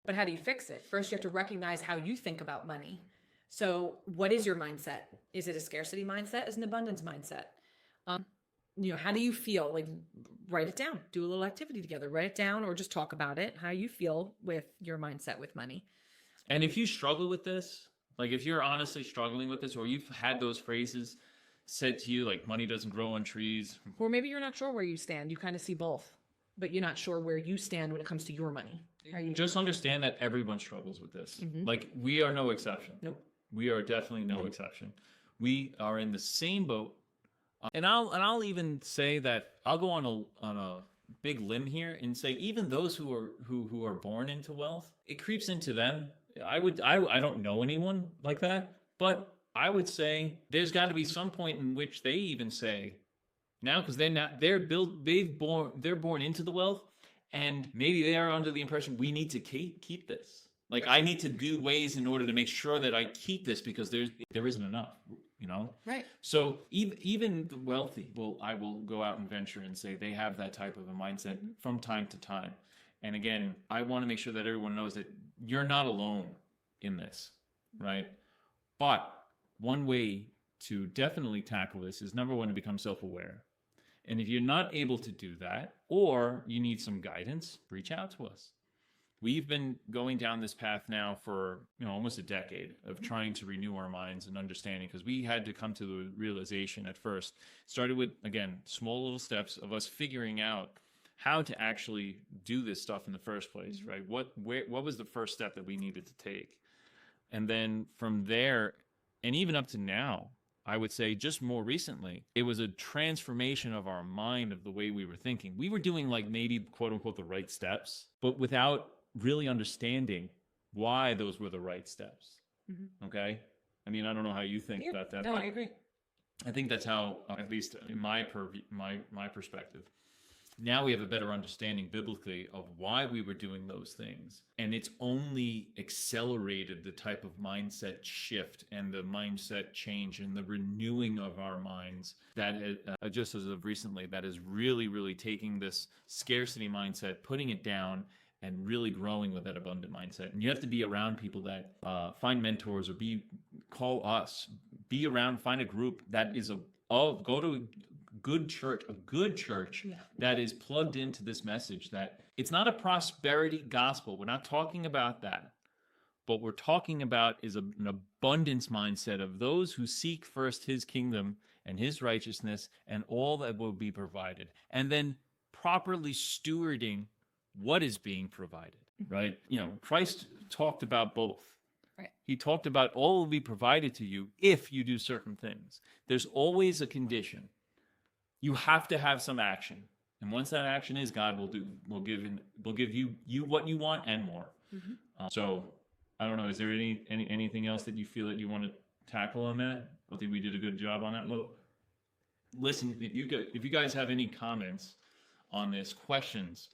But how do you fix it? First, you have to recognize how you think about money. So what is your mindset? Is it a scarcity mindset? Is it an abundance mindset? How do you feel? Like, write it down, do a little activity together, write it down, or just talk about it, how you feel with your mindset with money. And if you struggle with this, like if you're honestly struggling with this, or you've had those phrases said to you, like money doesn't grow on trees. Or maybe you're not sure where you stand. You kind of see both, but you're not sure where you stand when it comes to your money. Just understand that everyone struggles with this. Mm-hmm. Like, we are no exception. Nope. We are definitely no exception. We are in the same boat. And I'll even say that I'll go on a big limb here and say even those who are born into wealth, it creeps into them. I don't know anyone like that, but I would say there's got to be some point in which they even say now, because they're born into the wealth, and maybe they are under the impression we need to keep this. Like, I need to do ways in order to make sure that I keep this because there isn't enough, Right. So even the wealthy I will go out and venture and say they have that type of a mindset from time to time. And again, I want to make sure that everyone knows that you're not alone in this, right? But one way to definitely tackle this is, number one, to become self-aware. And if you're not able to do that, or you need some guidance, reach out to us. We've been going down this path now for almost a decade of trying to renew our minds and understanding, because we had to come to the realization at first. It started with, again, small little steps of us figuring out how to actually do this stuff in the first place, right? What was the first step that we needed to take? And then from there, and even up to now, I would say just more recently, it was a transformation of our mind, of the way we were thinking. We were doing like maybe quote unquote the right steps, but without really understanding why those were the right steps. Mm-hmm. Okay? I mean, I don't know how you think about that. No, I agree. I think that's how, at least in my perspective, now we have a better understanding biblically of why we were doing those things. And it's only accelerated the type of mindset shift and the mindset change and the renewing of our minds that, just as of recently, that is really, really taking this scarcity mindset, putting it down, and really growing with that abundant mindset. And you have to be around people that find mentors, or call us, be around, find a group that is go to a good church that is plugged into this message, that it's not a prosperity gospel. We're not talking about that. What we're talking about is an abundance mindset of those who seek first his kingdom and his righteousness, and all that will be provided. And then properly stewarding what is being provided, right? Christ talked about both. Right. He talked about all will be provided to you if you do certain things. There's always a condition. You have to have some action. And once that action is, God will give you what you want and more. Mm-hmm. So I don't know, is there anything else that you feel that you want to tackle on that? I think we did a good job on that. Well, listen, if you guys have any comments on this, questions,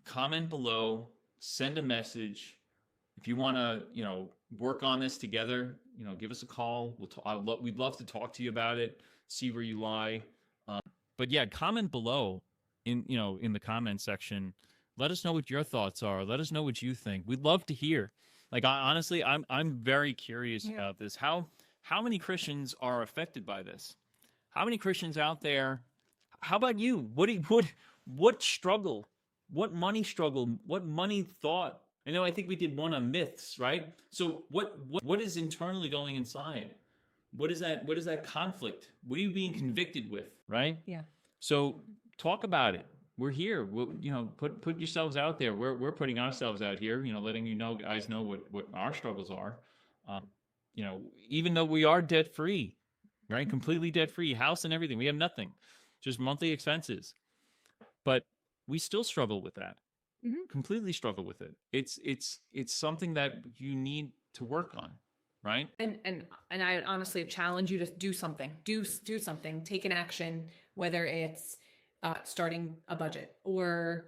comment below, send a message. If you want to, work on this together, give us a call. We'd love to talk to you about it, see where you lie. But yeah, comment below in the comment section. Let us know what your thoughts are. Let us know what you think. We'd love to hear. Like, honestly, I'm very curious about this. How many Christians are affected by this? How many Christians out there? How about you? What struggle? What money struggle? What money thought? I think we did one on myths, right? So what is internally going inside? What is that conflict? What are you being convicted with, right? Yeah. So talk about it. We're here. We'll, put yourselves out there. We're putting ourselves out here, letting guys know what our struggles are. Even though we are debt free, right? Completely debt free, house and everything. We have nothing, just monthly expenses. But we still struggle with that. Mm-hmm. Completely struggle with it. It's something that you need to work on, right? And I honestly challenge you to do something. Do something. Take an action, whether it's starting a budget or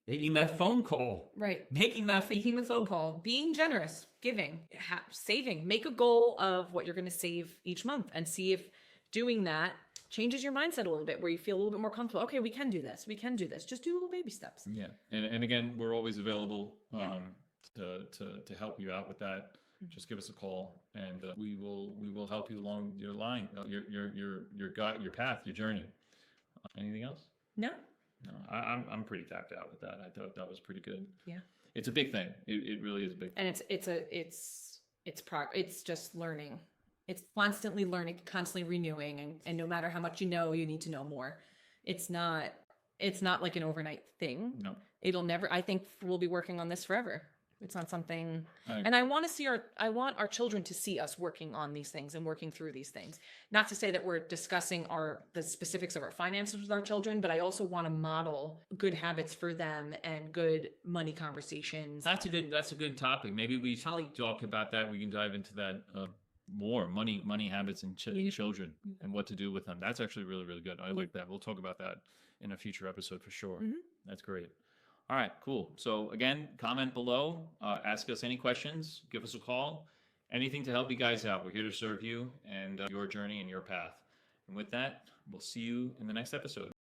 making that phone call. Right. Making the phone call. Being generous. Giving. Saving. Make a goal of what you're going to save each month, and see if doing that changes your mindset a little bit, where you feel a little bit more comfortable. Okay, we can do this. Just do little baby steps. Yeah. And again, we're always available to help you out with that, just give us a call, and we will help you along your line, your path, your journey. Anything else? No. No, I'm pretty tapped out with that. I thought that was pretty good. Yeah. It's a big thing. It really is a big thing. And it's just learning. It's constantly learning, constantly renewing, and no matter how much you know, you need to know more. It's not like an overnight thing. No. It'll never, I think we'll be working on this forever. It's not something, I and I want our children to see us working on these things and working through these things. Not to say that we're discussing the specifics of our finances with our children, but I also want to model good habits for them and good money conversations. That's a good topic. Maybe we should talk about that. We can dive into that more, money habits and children and what to do with them. That's actually really, really good. I like that. We'll talk about that in a future episode for sure. That's great. All right, cool. So again, comment below, ask us any questions, give us a call, anything to help you guys out. We're here to serve you and your journey and your path. And with that, we'll see you in the next episode.